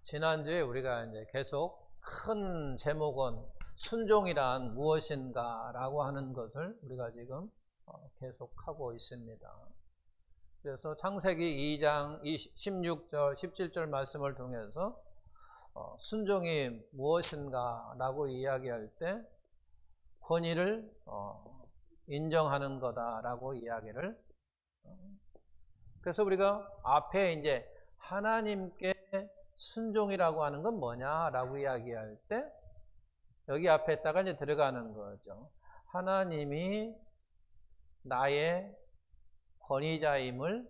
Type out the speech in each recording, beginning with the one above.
지난주에 우리가 이제 계속 큰 제목은 순종이란 무엇인가 라고 하는 것을 우리가 지금 계속하고 있습니다. 그래서 창세기 2장 16절 17절 말씀을 통해서 순종이 무엇인가 라고 이야기할 때 권위를 인정하는 거다라고 이야기를. 그래서 우리가 앞에 이제 하나님께 순종이라고 하는 건 뭐냐라고 이야기할 때 여기 앞에다가 이제 들어가는 거죠. 하나님이 나의 권위자임을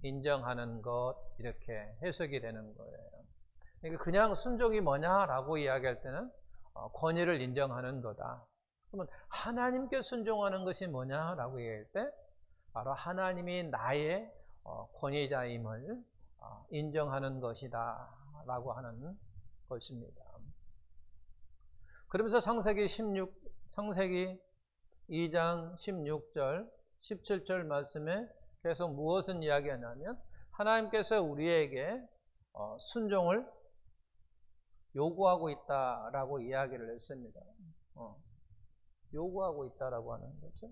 인정하는 것, 이렇게 해석이 되는 거예요. 그러니까 그냥 순종이 뭐냐라고 이야기할 때는 권위를 인정하는 거다. 그러면 하나님께 순종하는 것이 뭐냐라고 얘기할 때 바로 하나님이 나의 권위자임을 인정하는 것이다 라고 하는 것입니다. 그러면서 창세기 2장 16절 17절 말씀에 계속 무엇을 이야기하냐면 하나님께서 우리에게 순종을 요구하고 있다라고 이야기를 했습니다. 요구하고 있다라고 하는 거죠.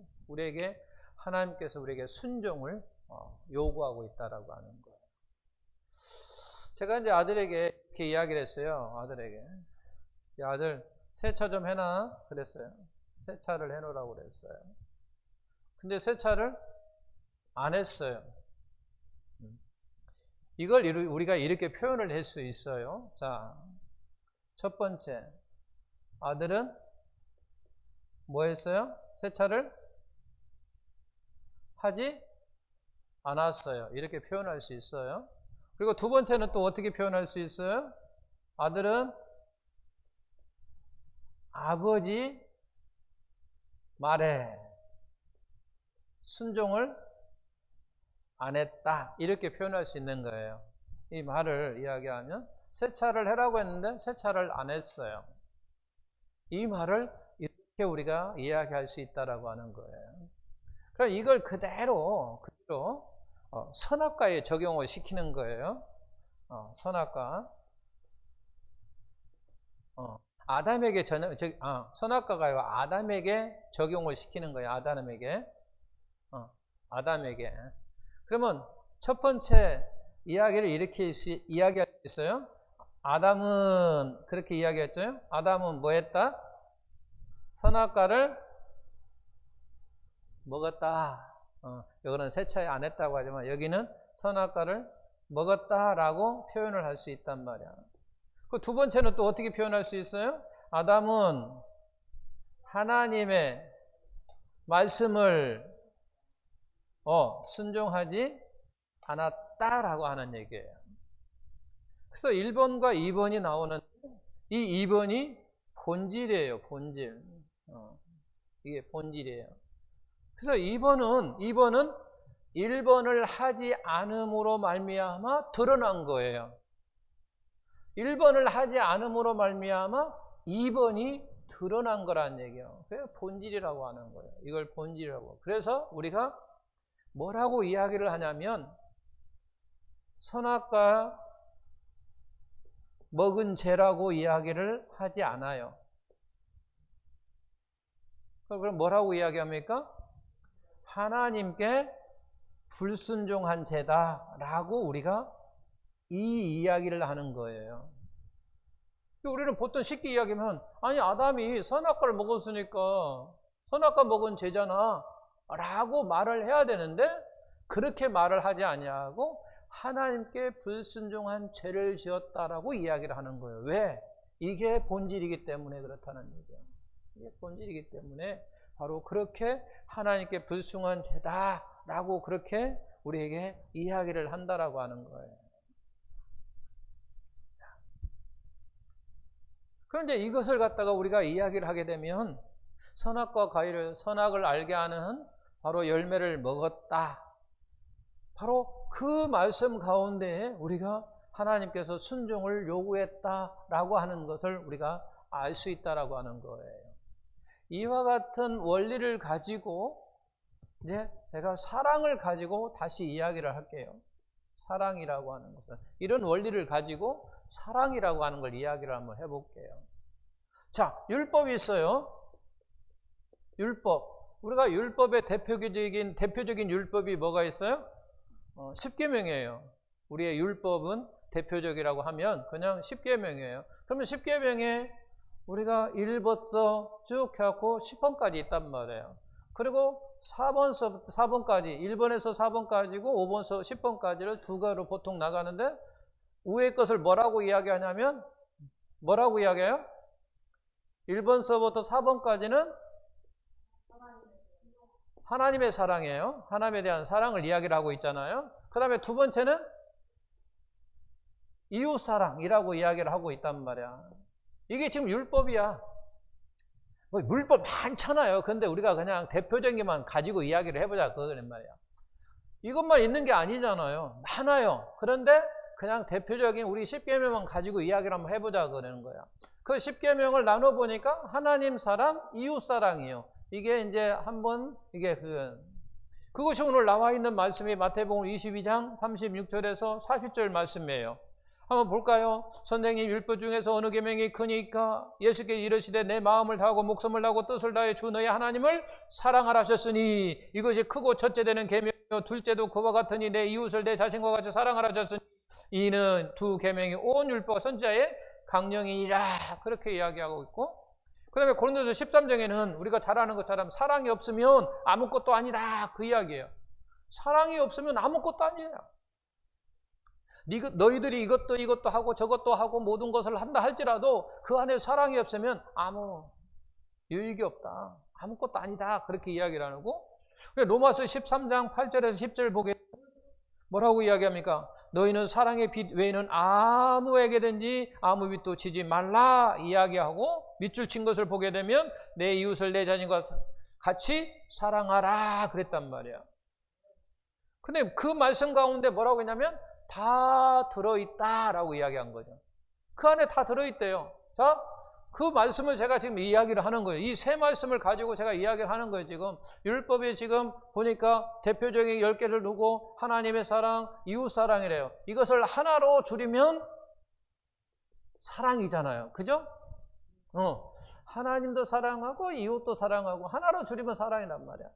하나님께서 우리에게 순종을 요구하고 있다라고 하는 거예요. 제가 이제 아들에게 이렇게 이야기를 했어요. 아들에게. 야, 아들, 세차 좀 해놔. 그랬어요. 세차를 해놓으라고 그랬어요. 근데 세차를 안 했어요. 이걸 우리가 이렇게 표현을 할 수 있어요. 자, 첫 번째. 아들은 뭐 했어요? 세차를 하지 않았어요. 이렇게 표현할 수 있어요. 그리고 두 번째는 또 어떻게 표현할 수 있어요? 아들은 아버지 말에 순종을 안 했다. 이렇게 표현할 수 있는 거예요. 이 말을 이야기하면 세차를 해라고 했는데 세차를 안 했어요. 이 말을 이렇게 우리가 이야기할 수 있다라고 하는 거예요. 그럼 이걸 그대로 선악과에 적용을 시키는 거예요. 선악과. 아담에게 선악과가 아니고 아담에게 적용을 시키는 거예요. 아담에게. 그러면 첫 번째 이야기를 이렇게 이야기할 수 있어요. 아담은 그렇게 이야기했죠. 아담은 뭐 했다? 선악과를 먹었다. 여기는 세차에 안 했다고 하지만 여기는 선악과를 먹었다라고 표현을 할 수 있단 말이야. 그 두 번째는 또 어떻게 표현할 수 있어요? 아담은 하나님의 말씀을 순종하지 않았다라고 하는 얘기예요. 그래서 1번과 2번이 나오는 이 2번이 본질이에요. 본질. 이게 본질이에요. 그래서 2번은 1번을 하지 않음으로 말미암아 드러난 거예요. 1번을 하지 않음으로 말미암아 2번이 드러난 거란 얘기예요. 그게 본질이라고 하는 거예요. 이걸 본질이라고. 그래서 우리가 뭐라고 이야기를 하냐면 선악과 먹은 죄라고 이야기를 하지 않아요. 그럼 뭐라고 이야기합니까? 하나님께 불순종한 죄다라고 우리가 이 이야기를 하는 거예요. 우리는 보통 쉽게 이야기하면 아니 아담이 선악과를 먹었으니까 선악과 먹은 죄잖아 라고 말을 해야 되는데 그렇게 말을 하지 아니하고 하나님께 불순종한 죄를 지었다라고 이야기를 하는 거예요. 왜? 이게 본질이기 때문에 그렇다는 얘기예요. 이게 본질이기 때문에 바로 그렇게 하나님께 불순종한 죄다라고 그렇게 우리에게 이야기를 한다라고 하는 거예요. 그런데 이것을 갖다가 우리가 이야기를 하게 되면 선악과 과일을 선악을 알게 하는 바로 열매를 먹었다. 바로 그 말씀 가운데에 우리가 하나님께서 순종을 요구했다라고 하는 것을 우리가 알 수 있다라고 하는 거예요. 이와 같은 원리를 가지고 이제 제가 사랑을 가지고 다시 이야기를 할게요. 사랑이라고 하는 것은. 이런 원리를 가지고 사랑이라고 하는 걸 이야기를 한번 해볼게요. 자, 율법이 있어요. 율법. 우리가 율법의 대표적인 율법이 뭐가 있어요? 10계명이에요. 우리의 율법은 대표적이라고 하면 그냥 10계명이에요. 그러면 10계명에 우리가 1번부터 쭉 해갖고 10번까지 있단 말이에요. 그리고 4번까지, 1번에서 4번까지고 5번에서 10번까지를 두 가로 보통 나가는데 위의 것을 뭐라고 이야기하냐면 뭐라고 이야기해요? 1번서부터 4번까지는 하나님의 사랑이에요. 하나님에 대한 사랑을 이야기를 하고 있잖아요. 그 다음에 두 번째는 이웃사랑이라고 이야기를 하고 있단 말이야. 이게 지금 율법이야. 율법 많잖아요. 근데 우리가 그냥 대표적인 것만 가지고 이야기를 해보자 그거란 말이야. 이것만 있는 게 아니잖아요. 많아요. 그런데 그냥 대표적인 우리 10계명만 가지고 이야기를 한번 해보자 그러는 거야. 그 10계명을 나눠보니까 하나님 사랑, 이웃 사랑이에요. 이게 이제 한번 이게 그것이 오늘 나와 있는 말씀이 마태복음 22장 36절에서 40절 말씀이에요. 한번 볼까요? 선생님 율법 중에서 어느 계명이 크니까? 예수께 이르시되 내 마음을 다하고 목숨을 다하고 뜻을 다해 주 너의 하나님을 사랑하라 하셨으니 이것이 크고 첫째 되는 계명이요 둘째도 그와 같으니 내 이웃을 내 자신과 같이 사랑하라 하셨으니 이는 두 계명이 온 율법 선지자의 강령이니라. 그렇게 이야기하고 있고, 그 다음에 고린도서 13장에는 우리가 잘 아는 것처럼 사랑이 없으면 아무것도 아니다 그 이야기예요. 사랑이 없으면 아무것도 아니에요. 너희들이 이것도 하고 저것도 하고 모든 것을 한다 할지라도 그 안에 사랑이 없으면 아무 유익이 없다. 아무것도 아니다. 그렇게 이야기를 하고, 로마서 13장 8절에서 10절 보게 뭐라고 이야기합니까? 너희는 사랑의 빛 외에는 아무에게든지 아무 빛도 지지 말라 이야기하고, 밑줄 친 것을 보게 되면 내 이웃을 내 자신과 같이 사랑하라 그랬단 말이야. 근데 그 말씀 가운데 뭐라고 했냐면 다 들어있다라고 이야기한 거죠. 그 안에 다 들어있대요. 자, 그 말씀을 제가 지금 이야기를 하는 거예요. 이 세 말씀을 가지고 제가 이야기를 하는 거예요. 지금 율법이 지금 보니까 대표적인 10개를 두고 하나님의 사랑, 이웃 사랑이래요. 이것을 하나로 줄이면 사랑이잖아요. 그죠? 하나님도 사랑하고 이웃도 사랑하고 하나로 줄이면 사랑이란 말이야.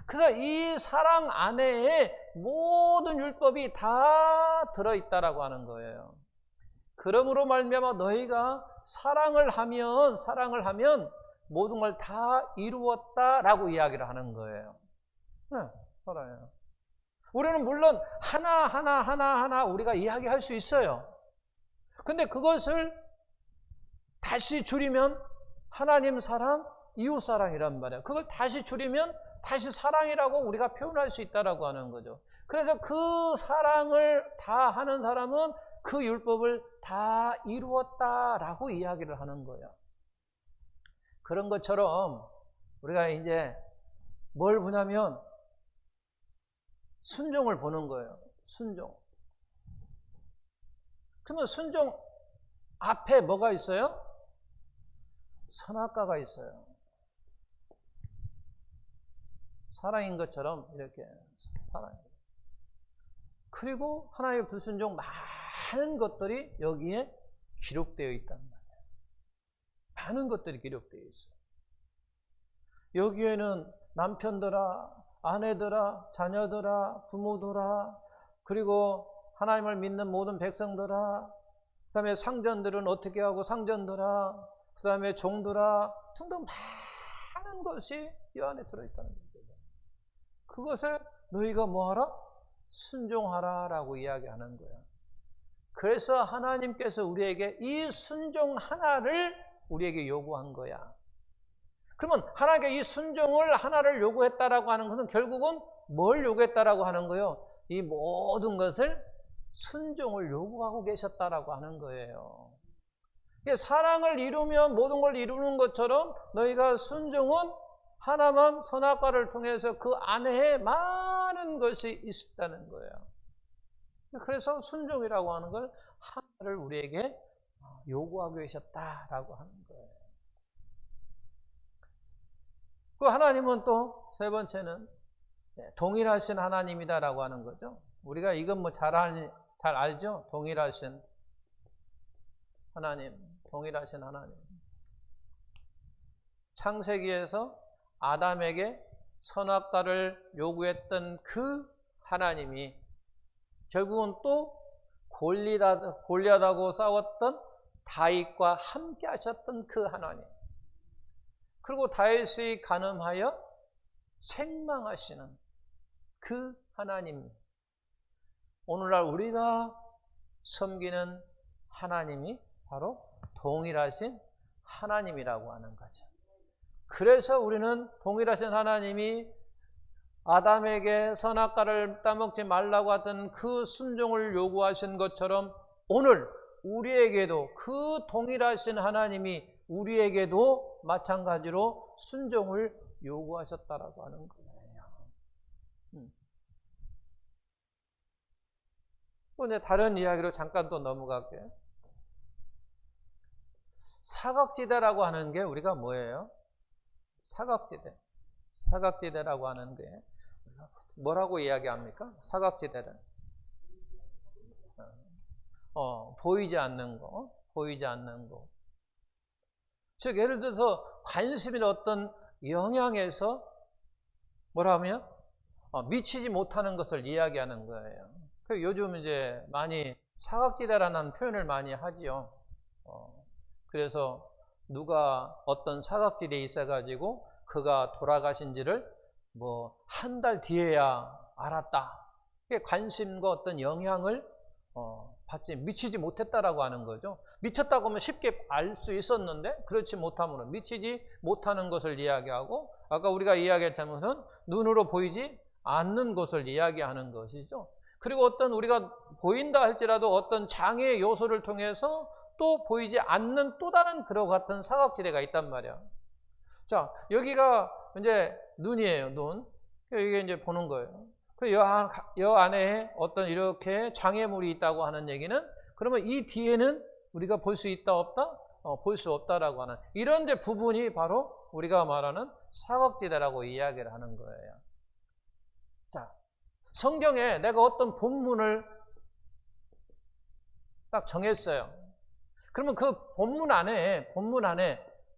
그래서 이 사랑 안에 모든 율법이 다 들어있다라고 하는 거예요. 그러므로 말미암아 너희가 사랑을 하면 모든 걸 다 이루었다라고 이야기를 하는 거예요. 네, 사랑해요. 우리는 물론 하나 우리가 이야기할 수 있어요. 근데 그것을 다시 줄이면 하나님 사랑, 이웃 사랑이란 말이에요. 그걸 다시 줄이면 다시 사랑이라고 우리가 표현할 수 있다라고 하는 거죠. 그래서 그 사랑을 다 하는 사람은 그 율법을 다 이루었다라고 이야기를 하는 거예요. 그런 것처럼 우리가 이제 뭘 보냐면 순종을 보는 거예요. 순종. 그러면 순종 앞에 뭐가 있어요? 선악과가 있어요. 사랑인 것처럼 이렇게 사랑해요. 그리고 하나님의 불순종 많은 것들이 여기에 기록되어 있단 말이에요. 많은 것들이 기록되어 있어요. 여기에는 남편들아, 아내들아, 자녀들아, 부모들아, 그리고 하나님을 믿는 모든 백성들아, 그 다음에 상전들은 어떻게 하고 상전들아, 그 다음에 종들아 등등 많은 것이 이 안에 들어있다는 거예요. 그것을 너희가 뭐하라? 순종하라라고 이야기하는 거예요. 그래서 하나님께서 우리에게 이 순종 하나를 우리에게 요구한 거야. 그러면 하나님께 이 순종을 하나를 요구했다라고 하는 것은 결국은 뭘 요구했다라고 하는 거예요? 이 모든 것을 순종을 요구하고 계셨다라고 하는 거예요. 사랑을 이루면 모든 걸 이루는 것처럼 너희가 순종은 하나만 선악과를 통해서 그 안에 많은 것이 있었다는 거예요. 그래서 순종이라고 하는 걸 하나를 우리에게 요구하고 계셨다라고 하는 거예요. 그 하나님은 또 세 번째는 동일하신 하나님이다라고 하는 거죠. 우리가 이건 뭐 잘 알죠? 동일하신 하나님, 동일하신 하나님. 창세기에서 아담에게 선악과를 요구했던 그 하나님이 결국은 또 골리앗하고 싸웠던 다윗과 함께 하셨던 그 하나님. 그리고 다윗이 간음하여 생망하시는 그 하나님. 오늘날 우리가 섬기는 하나님이 바로 동일하신 하나님이라고 하는 거죠. 그래서 우리는 동일하신 하나님이 아담에게 선악과를 따먹지 말라고 하던 그 순종을 요구하신 것처럼 오늘 우리에게도 그 동일하신 하나님이 우리에게도 마찬가지로 순종을 요구하셨다라고 하는 거예요. 이제 다른 이야기로 잠깐 또 넘어갈게요. 사각지대라고 하는 게 우리가 뭐예요? 사각지대. 사각지대라고 하는 게 뭐라고 이야기합니까? 사각지대를. 보이지 않는 거. 보이지 않는 거. 즉 예를 들어서 관심이나 어떤 영향에서 뭐라면 미치지 못하는 것을 이야기하는 거예요. 요즘 이제 많이 사각지대라는 표현을 많이 하지요. 그래서 누가 어떤 사각지대에 있어가지고 그가 돌아가신지를 뭐 한 달 뒤에야 알았다. 관심과 어떤 영향을 미치지 못했다라고 하는 거죠. 미쳤다고 하면 쉽게 알 수 있었는데 그렇지 못함으로 미치지 못하는 것을 이야기하고 아까 우리가 이야기했자면 눈으로 보이지 않는 것을 이야기하는 것이죠. 그리고 어떤 우리가 보인다 할지라도 어떤 장애의 요소를 통해서 또 보이지 않는 또 다른 그와 같은 사각지대가 있단 말이야. 자, 여기가 이제 눈이에요, 눈. 이게 이제 보는 거예요. 여 안에 어떤 이렇게 장애물이 있다고 하는 얘기는 그러면 이 뒤에는 우리가 볼 수 있다, 없다? 볼 수 없다라고 하는 이런 이제 부분이 바로 우리가 말하는 사각지대라고 이야기를 하는 거예요. 자, 성경에 내가 어떤 본문을 딱 정했어요. 그러면 그 본문 안에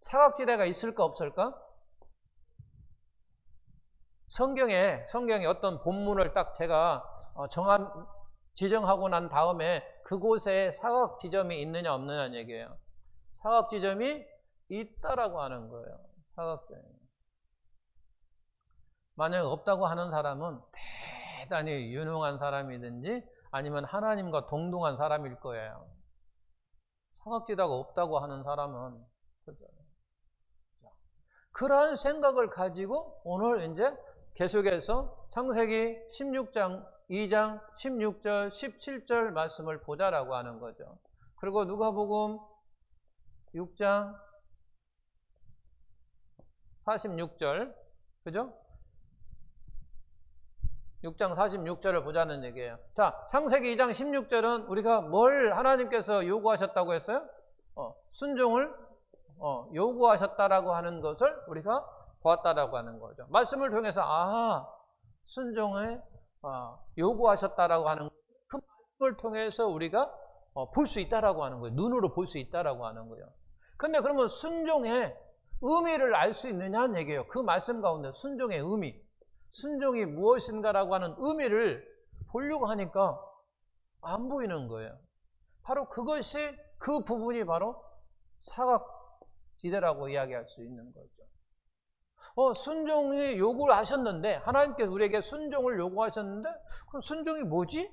사각지대가 있을까 없을까? 성경에 어떤 본문을 딱 제가 지정하고 난 다음에 그곳에 사각 지점이 있느냐 없느냐는 얘기예요. 사각 지점이 있다라고 하는 거예요. 사각지점. 만약 없다고 하는 사람은 대단히 유능한 사람이든지 아니면 하나님과 동등한 사람일 거예요. 사각지대가 없다고 하는 사람은 그러한 생각을 가지고 오늘 이제 계속해서 창세기 16장 2장 16절 17절 말씀을 보자라고 하는 거죠. 그리고 누가복음 6장 46절 그죠? 6장 46절을 보자는 얘기예요. 자, 창세기 2장 16절은 우리가 뭘 하나님께서 요구하셨다고 했어요? 순종을 요구하셨다라고 하는 것을 우리가 보았다라고 하는 거죠. 말씀을 통해서 순종을 요구하셨다라고 하는 그 말씀을 통해서 우리가 볼 수 있다라고 하는 거예요. 눈으로 볼 수 있다라고 하는 거예요. 근데 그러면 순종의 의미를 알 수 있느냐는 얘기예요. 그 말씀 가운데 순종의 의미, 순종이 무엇인가라고 하는 의미를 보려고 하니까 안 보이는 거예요. 바로 그것이 그 부분이 바로 사각지대라고 이야기할 수 있는 거죠. 순종이 요구를 하셨는데 하나님께서 우리에게 순종을 요구하셨는데 그럼 순종이 뭐지?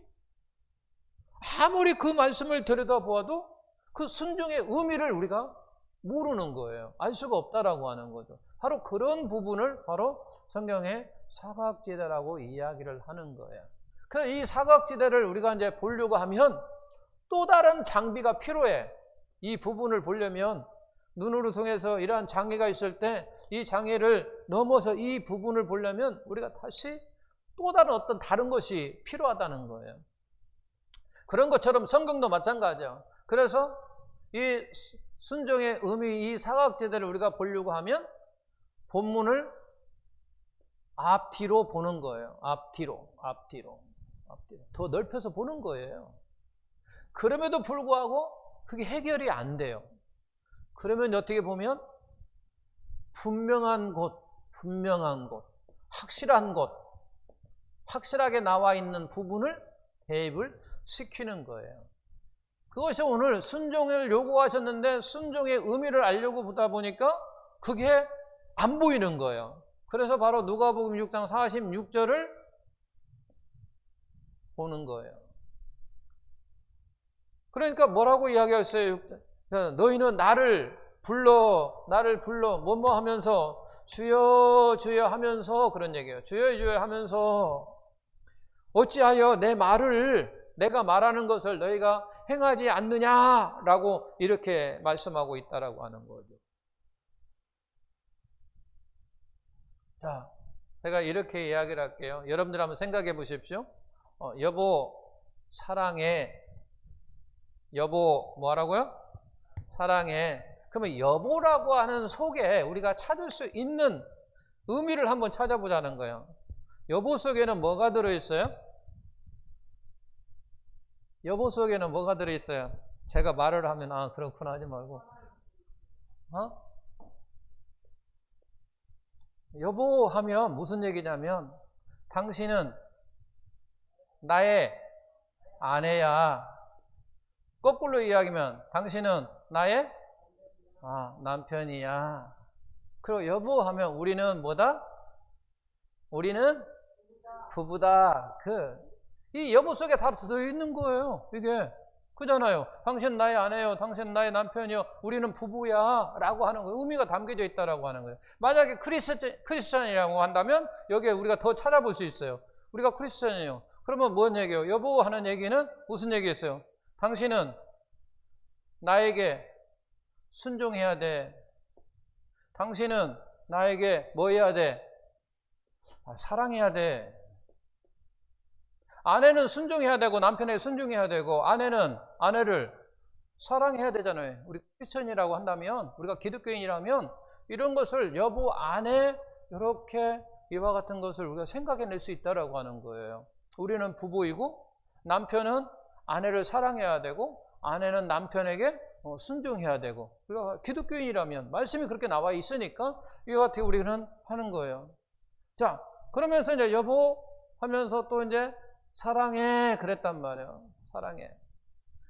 아무리 그 말씀을 들여다보아도 그 순종의 의미를 우리가 모르는 거예요. 알 수가 없다라고 하는 거죠. 바로 그런 부분을 바로 성경의 사각지대라고 이야기를 하는 거예요. 그래서 이 사각지대를 우리가 이제 보려고 하면 또 다른 장비가 필요해. 이 부분을 보려면 눈으로 통해서 이러한 장애가 있을 때 이 장애를 넘어서 이 부분을 보려면 우리가 다시 또 다른 것이 필요하다는 거예요. 그런 것처럼 성경도 마찬가지죠. 그래서 이 순종의 의미, 이 사각지대를 우리가 보려고 하면 본문을 앞뒤로 보는 거예요. 앞뒤로. 더 넓혀서 보는 거예요. 그럼에도 불구하고 그게 해결이 안 돼요. 그러면 어떻게 보면 분명한 곳, 확실한 곳, 확실하게 나와 있는 부분을 대입을 시키는 거예요. 그것이 오늘 순종을 요구하셨는데 순종의 의미를 알려고 보다 보니까 그게 안 보이는 거예요. 그래서 바로 누가복음 6장 46절을 보는 거예요. 그러니까 뭐라고 이야기했어요? 너희는 나를 불러 뭐뭐 하면서 주여 주여 하면서 그런 얘기예요. 주여 주여 하면서 어찌하여 내 말을 내가 말하는 것을 너희가 행하지 않느냐라고 이렇게 말씀하고 있다라고 하는 거죠. 자, 제가 이렇게 이야기를 할게요. 여러분들 한번 생각해 보십시오. 여보 사랑해. 여보 뭐라고요? 사랑해. 그러면 여보라고 하는 속에 우리가 찾을 수 있는 의미를 한번 찾아보자는 거예요. 여보 속에는 뭐가 들어있어요? 여보 속에는 뭐가 들어있어요? 제가 말을 하면 아 그렇구나 하지 말고 여보 하면 무슨 얘기냐면 당신은 나의 아내야. 거꾸로 이야기하면 당신은 나의 남편이야. 그리고 여보 하면 우리는 뭐다? 우리는 부부다. 이 여보 속에 다 들어있는 거예요. 이게 그잖아요. 당신 나의 아내요, 당신 나의 남편이요, 우리는 부부야 라고 하는 거예요. 의미가 담겨져 있다라고 하는 거예요. 만약에 크리스찬이라고 한다면 여기에 우리가 더 찾아볼 수 있어요. 우리가 크리스찬이에요. 그러면 뭔 얘기예요? 여보 하는 얘기는 무슨 얘기였어요? 당신은 나에게 순종해야 돼. 당신은 나에게 뭐 해야 돼? 사랑해야 돼. 아내는 순종해야 되고 남편에게 순종해야 되고 아내는 아내를 사랑해야 되잖아요. 우리 크리스천이라고 한다면, 우리가 기독교인이라면 이런 것을 여보, 아내 이렇게 이와 같은 것을 우리가 생각해낼 수 있다라고 하는 거예요. 우리는 부부이고 남편은 아내를 사랑해야 되고 아내는 남편에게 순종해야 되고, 우리가 기독교인이라면 말씀이 그렇게 나와 있으니까 이와 같이 우리는 하는 거예요. 자, 그러면서 이제 여보 하면서 또 이제 사랑해 그랬단 말이에요. 사랑해.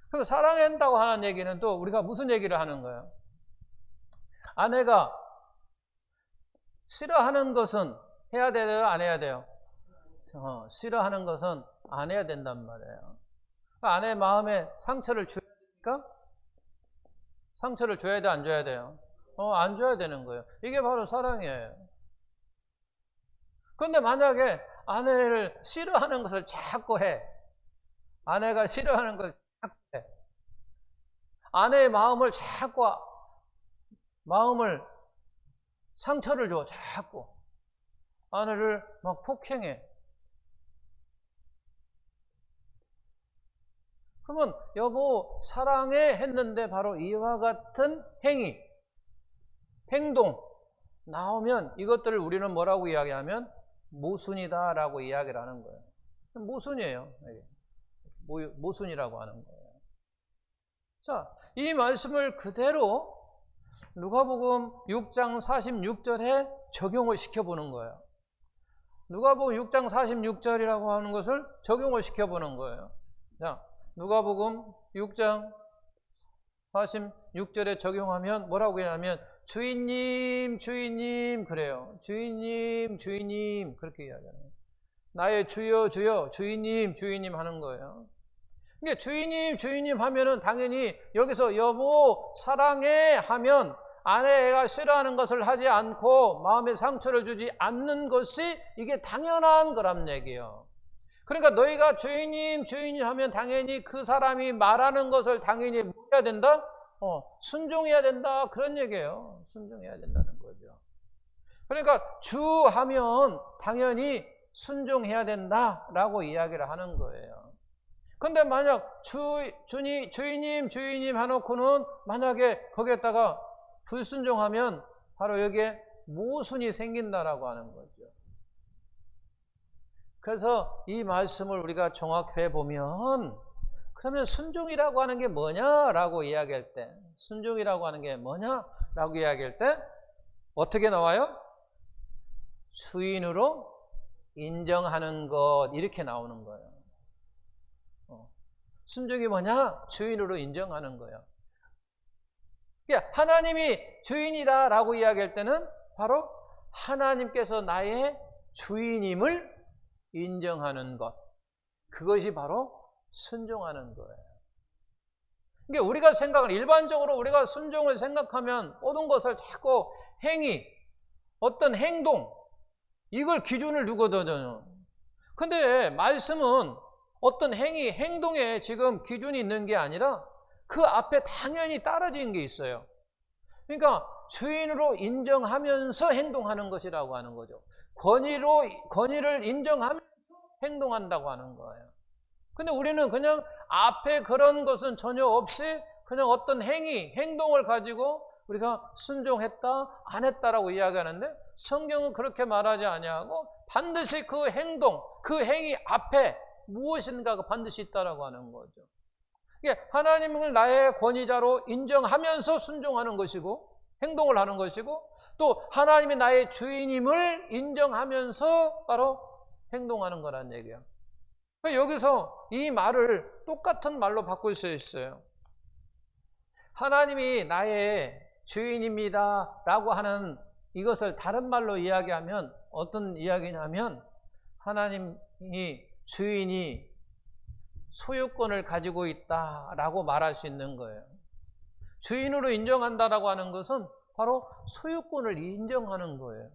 그럼 사랑한다고 하는 얘기는 또 우리가 무슨 얘기를 하는 거예요? 아내가 싫어하는 것은 해야 돼요? 안 해야 돼요? 싫어하는 것은 안 해야 된단 말이에요. 아내의 마음에 상처를 줘야 되니까 상처를 줘야 돼, 안 줘야 돼요? 안 줘야 되는 거예요. 이게 바로 사랑이에요. 그런데 만약에 아내를 싫어하는 것을 자꾸 해. 아내가 싫어하는 것을 자꾸 해. 아내의 마음을 자꾸 상처를 줘. 자꾸 아내를 막 폭행해. 그러면 여보 사랑해 했는데 바로 이와 같은 행동 나오면 이것들을 우리는 뭐라고 이야기하면 모순이다 라고 이야기를 하는 거예요. 모순이에요. 모순이라고 하는 거예요. 자, 이 말씀을 그대로 누가복음 6장 46절에 적용을 시켜보는 거예요. 누가복음 6장 46절이라고 하는 것을 적용을 시켜보는 거예요. 자, 누가복음 6장 46절에 적용하면 뭐라고 하냐면 주인님 주인님 그래요. 주인님 그렇게 이야기하는 나의 주여 주여 주인님 주인님 하는 거예요. 근데 주인님 하면은 당연히 여기서 여보 사랑해 하면 아내가 싫어하는 것을 하지 않고 마음에 상처를 주지 않는 것이 이게 당연한 거란 얘기예요. 그러니까 너희가 주인님 하면 당연히 그 사람이 말하는 것을 당연히 뭐 해야 된다? 순종해야 된다. 그런 얘기예요. 순종해야 된다는 거죠. 그러니까 주 하면 당연히 순종해야 된다라고 이야기를 하는 거예요. 그런데 만약 주인님 해놓고는 만약에 거기에다가 불순종하면 바로 여기에 모순이 생긴다라고 하는 거죠. 그래서 이 말씀을 우리가 종합해 보면 그러면 순종이라고 하는 게 뭐냐라고 이야기할 때, 순종이라고 하는 게 뭐냐라고 이야기할 때 어떻게 나와요? 주인으로 인정하는 것, 이렇게 나오는 거예요. 순종이 뭐냐? 주인으로 인정하는 거예요. 그러니까 하나님이 주인이다라고 이야기할 때는 바로 하나님께서 나의 주인임을 인정하는 것, 그것이 바로 순종하는 거예요. 그러니까 우리가 생각을, 일반적으로 우리가 순종을 생각하면 모든 것을 자꾸 행위, 어떤 행동, 이걸 기준을 두거든요. 근데 말씀은 어떤 행위, 행동에 지금 기준이 있는 게 아니라 그 앞에 당연히 따라진 게 있어요. 그러니까 주인으로 인정하면서 행동하는 것이라고 하는 거죠. 권위를 인정하면서 행동한다고 하는 거예요. 근데 우리는 그냥 앞에 그런 것은 전혀 없이 그냥 어떤 행위, 행동을 가지고 우리가 순종했다, 안 했다라고 이야기하는데 성경은 그렇게 말하지 아니하고 반드시 그 행동, 그 행위 앞에 무엇인가가 반드시 있다라고 하는 거죠. 하나님을 나의 권위자로 인정하면서 순종하는 것이고 행동을 하는 것이고 또 하나님이 나의 주인임을 인정하면서 바로 행동하는 거란 얘기예요. 여기서 이 말을 똑같은 말로 바꿀 수 있어요. 하나님이 나의 주인입니다 라고 하는 이것을 다른 말로 이야기하면 어떤 이야기냐면 하나님이 주인이 소유권을 가지고 있다라고 말할 수 있는 거예요. 주인으로 인정한다라고 하는 것은 바로 소유권을 인정하는 거예요.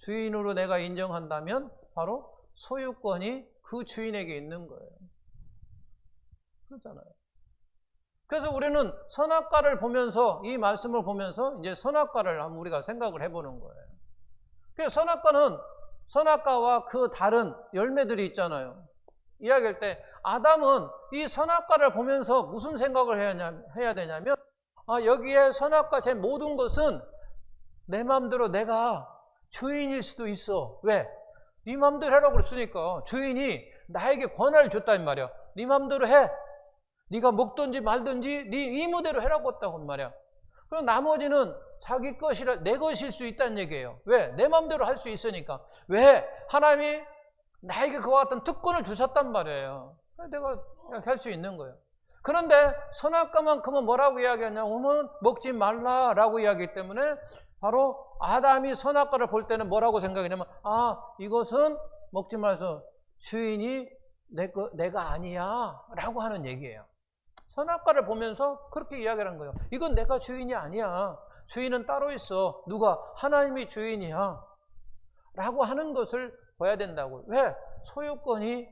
주인으로 내가 인정한다면 바로 소유권이 그 주인에게 있는 거예요. 그렇잖아요. 그래서 우리는 선악과를 보면서 이 말씀을 보면서 이제 선악과를 한번 우리가 생각을 해보는 거예요. 그래서 선악과와 그 다른 열매들이 있잖아요. 이야기할 때 아담은 이 선악과를 보면서 무슨 생각을 해야 되냐면 여기에 선악과 제 모든 것은 내 마음대로 내가 주인일 수도 있어. 왜? 네 마음대로 하라고 그랬으니까. 주인이 나에게 권한을 줬단 말이야. 네 마음대로 해. 네가 먹든지 말든지 네 의무대로 해라고 했다고 말이야. 그럼 나머지는 자기 것이라 내 것일 수 있다는 얘기예요. 왜? 내 마음대로 할 수 있으니까. 왜? 하나님이 나에게 그와 같은 특권을 주셨단 말이에요. 내가 할 수 있는 거예요. 그런데 선악과만큼은 뭐라고 이야기하냐면 먹지 말라라고 이야기하기 때문에 바로 아담이 선악과를 볼 때는 뭐라고 생각했냐면 이것은 먹지 말아서 주인이 내가 아니야 라고 하는 얘기예요. 선악과를 보면서 그렇게 이야기를 한 거예요. 이건 내가 주인이 아니야. 주인은 따로 있어. 누가? 하나님이 주인이야 라고 하는 것을 봐야 된다고요. 왜? 소유권이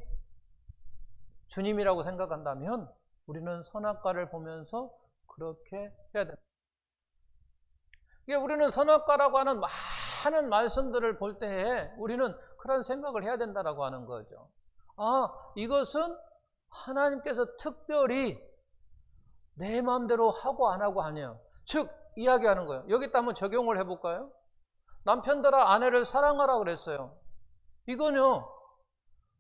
주님이라고 생각한다면 우리는 선악과를 보면서 그렇게 해야 됩니다. 우리는 선악과라고 하는 많은 말씀들을 볼 때에 우리는 그런 생각을 해야 된다라고 하는 거죠. 이것은 하나님께서 특별히 내 마음대로 하고 안 하고 아니에요. 즉 이야기하는 거예요. 여기다 한번 적용을 해볼까요? 남편들아 아내를 사랑하라고 그랬어요. 이거는요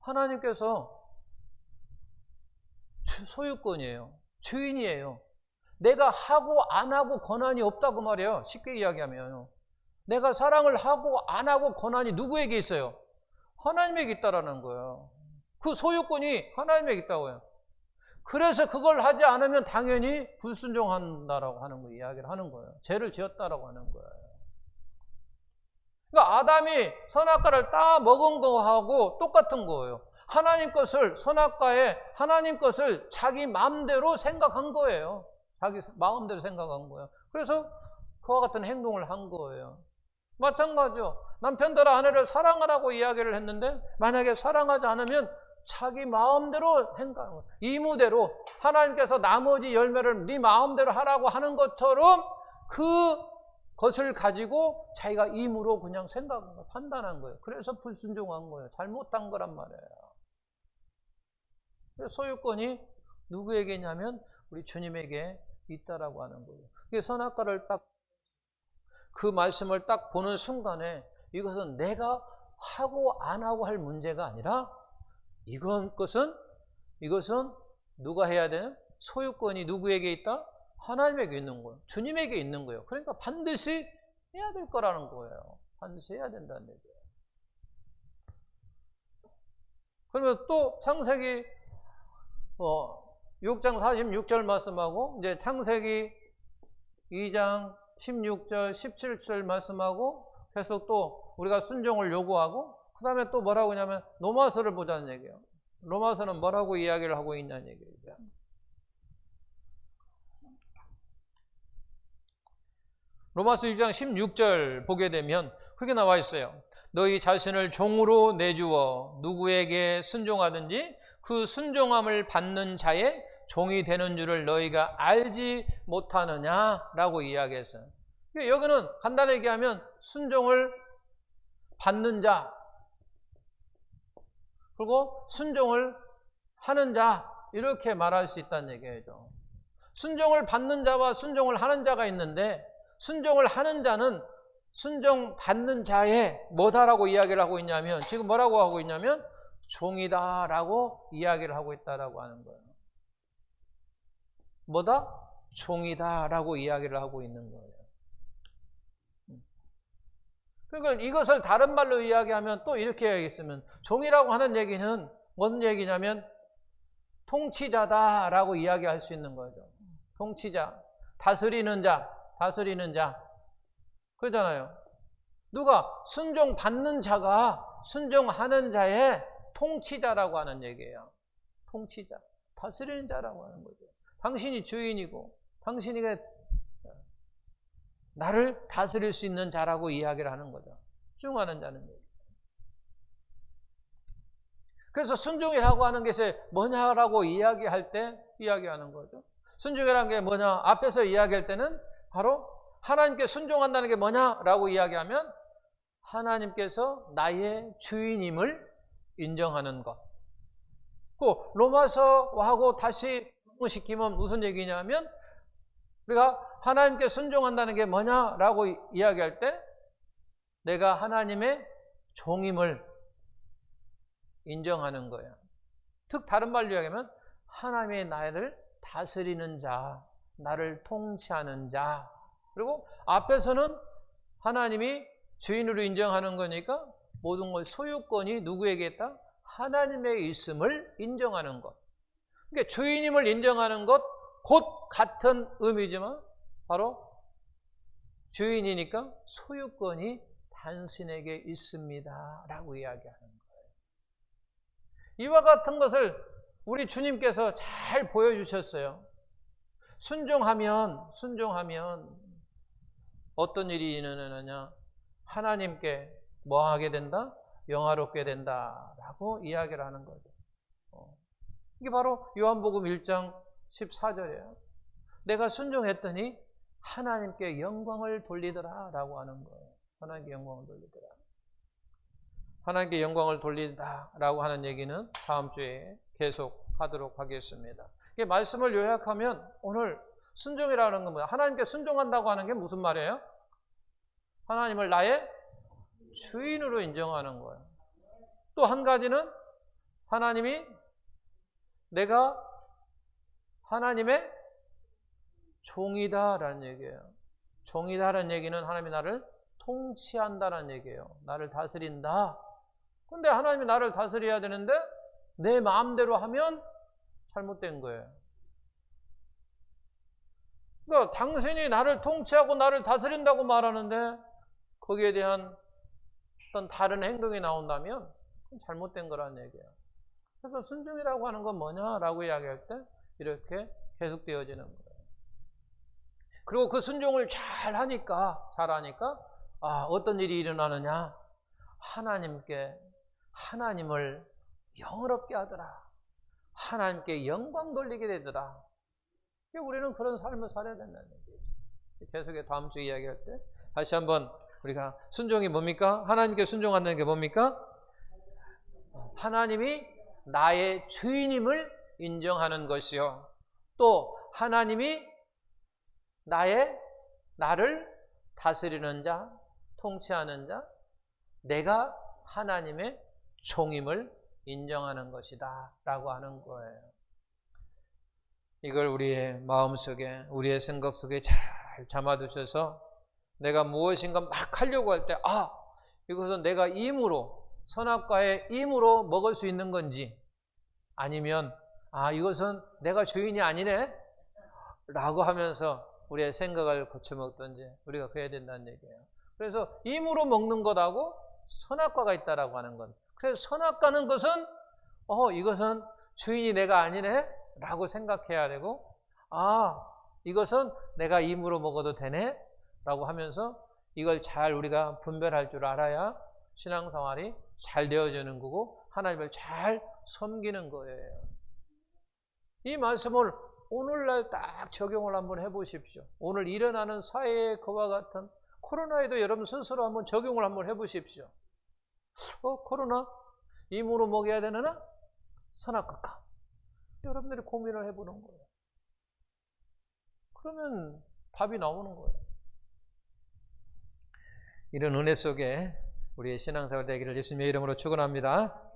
하나님께서 소유권이에요. 주인이에요. 내가 하고 안 하고 권한이 없다고 말이에요. 쉽게 이야기하면 내가 사랑을 하고 안 하고 권한이 누구에게 있어요? 하나님에게 있다라는 거예요. 그 소유권이 하나님에게 있다고요. 그래서 그걸 하지 않으면 당연히 불순종한다라고 하는 거 이야기를 하는 거예요. 죄를 지었다라고 하는 거예요. 그러니까 아담이 선악과를 따 먹은 거하고 똑같은 거예요. 하나님 것을 선악과에 하나님 것을 자기 마음대로 생각한 거예요. 자기 마음대로 생각한 거예요. 그래서 그와 같은 행동을 한 거예요. 마찬가지죠. 남편들아 아내를 사랑하라고 이야기를 했는데 만약에 사랑하지 않으면 자기 마음대로 행동하는 거예요. 의무대로 하나님께서 나머지 열매를 네 마음대로 하라고 하는 것처럼 그것을 가지고 자기가 의무로 그냥 생각한 거예요. 판단한 거예요. 그래서 불순종한 거예요. 잘못한 거란 말이에요. 소유권이 누구에게 있냐면 우리 주님에게 있다라고 하는 거예요. 선악과를 딱 그 말씀을 딱 보는 순간에 이것은 내가 하고 안 하고 할 문제가 아니라 이것은 누가 해야 되는? 소유권이 누구에게 있다? 하나님에게 있는 거예요. 주님에게 있는 거예요. 그러니까 반드시 해야 될 거라는 거예요. 반드시 해야 된다는 얘기예요. 그러면 또 창세기 6장 46절 말씀하고 이제 창세기 2장 16절 17절 말씀하고 계속 또 우리가 순종을 요구하고 그 다음에 또 뭐라고 하냐면 로마서를 보자는 얘기예요. 로마서는 뭐라고 이야기를 하고 있냐는 얘기죠. 로마서 6장 16절 보게 되면 그렇게 나와 있어요. 너희 자신을 종으로 내주어 누구에게 순종하든지 그 순종함을 받는 자의 종이 되는 줄을 너희가 알지 못하느냐라고 이야기했어요. 여기는 간단히 얘기하면 순종을 받는 자 그리고 순종을 하는 자 이렇게 말할 수 있다는 얘기죠. 순종을 받는 자와 순종을 하는 자가 있는데 순종을 하는 자는 순종받는 자의 뭐다라고 이야기를 하고 있냐면 지금 뭐라고 하고 있냐면 종이다라고 이야기를 하고 있다라고 하는 거예요. 뭐다? 종이다라고 이야기를 하고 있는 거예요. 그러니까 이것을 다른 말로 이야기하면 또 이렇게 이야기했으면 종이라고 하는 얘기는 뭔 얘기냐면 통치자다라고 이야기할 수 있는 거죠. 통치자, 다스리는 자. 그러잖아요. 누가 순종받는 자가 순종하는 자의 통치자라고 하는 얘기예요. 통치자, 다스리는 자라고 하는 거죠. 당신이 주인이고 당신이 나를 다스릴 수 있는 자라고 이야기를 하는 거죠. 순종하는 자는 얘기. 그래서 순종이라고 하는 것이 뭐냐라고 이야기할 때 이야기하는 거죠. 순종이라는 게 뭐냐? 앞에서 이야기할 때는 바로 하나님께 순종한다는 게 뭐냐라고 이야기하면 하나님께서 나의 주인임을 인정하는 것. 그 로마서하고 다시 시키면 무슨 얘기냐면 우리가 하나님께 순종한다는 게 뭐냐라고 이야기할 때 내가 하나님의 종임을 인정하는 거예요. 즉 다른 말로 이야기하면 하나님의 나를 다스리는 자, 나를 통치하는 자. 그리고 앞에서는 하나님이 주인으로 인정하는 거니까 모든 걸 소유권이 누구에게 있다? 하나님의 있음을 인정하는 것. 그러니까 주인임을 인정하는 것 곧 같은 의미지만 바로 주인이니까 소유권이 당신에게 있습니다 라고 이야기하는 거예요. 이와 같은 것을 우리 주님께서 잘 보여주셨어요. 순종하면 어떤 일이 일어나느냐? 하나님께 뭐 하게 된다? 영화롭게 된다라고 이야기를 하는 거죠. 이게 바로 요한복음 1장 14절이에요. 내가 순종했더니 하나님께 영광을 돌리더라 라고 하는 거예요. 하나님께 영광을 돌리더라. 하나님께 영광을 돌리다 라고 하는 얘기는 다음 주에 계속 하도록 하겠습니다. 이 말씀을 요약하면 오늘 순종이라는 건 뭐야? 하나님께 순종한다고 하는 게 무슨 말이에요? 하나님을 나의 주인으로 인정하는 거예요. 또 한 가지는 하나님이 내가 하나님의 종이다라는 얘기예요. 종이다라는 얘기는 하나님이 나를 통치한다는 얘기예요. 나를 다스린다. 근데 하나님이 나를 다스려야 되는데 내 마음대로 하면 잘못된 거예요. 그러니까 당신이 나를 통치하고 나를 다스린다고 말하는데 거기에 대한 어떤 다른 행동이 나온다면 그건 잘못된 거라는 얘기예요. 그래서 순종이라고 하는 건 뭐냐라고 이야기할 때 이렇게 계속되어지는 거예요. 그리고 그 순종을 잘하니까 어떤 일이 일어나느냐? 하나님을 영어롭게 하더라. 하나님께 영광 돌리게 되더라. 우리는 그런 삶을 살아야 된다는 얘기예요. 계속해 다음 주 이야기할 때 다시 한번 우리가 순종이 뭡니까? 하나님께 순종한다는 게 뭡니까? 하나님이 나의 주인임을 인정하는 것이요. 또 하나님이 나를 다스리는 자, 통치하는 자, 내가 하나님의 종임을 인정하는 것이다 라고 하는 거예요. 이걸 우리의 마음속에, 우리의 생각 속에 잘 담아두셔서 내가 무엇인가 막 하려고 할 때 이것은 내가 임으로, 선악과의 임으로 먹을 수 있는 건지, 아니면 이것은 내가 주인이 아니네 라고 하면서 우리의 생각을 고쳐먹든지 우리가 그래야 된다는 얘기예요. 그래서 임으로 먹는 것하고 선악과가 있다라고 하는 것. 그래서 선악과는 것은 이것은 주인이 내가 아니네 라고 생각해야 되고, 이것은 내가 임으로 먹어도 되네 라고 하면서 이걸 잘 우리가 분별할 줄 알아야 신앙생활이 잘 되어지는 거고 하나님을 잘 섬기는 거예요. 이 말씀을 오늘날 딱 적용을 한번 해보십시오. 오늘 일어나는 사회의 그와 같은 코로나에도 여러분 스스로 한번 적용을 한번 해보십시오. 코로나 임으로 먹여야 되나? 선악과가. 여러분들이 고민을 해보는 거예요. 그러면 답이 나오는 거예요. 이런 은혜 속에 우리의 신앙생활 되기를 예수님의 이름으로 축원합니다.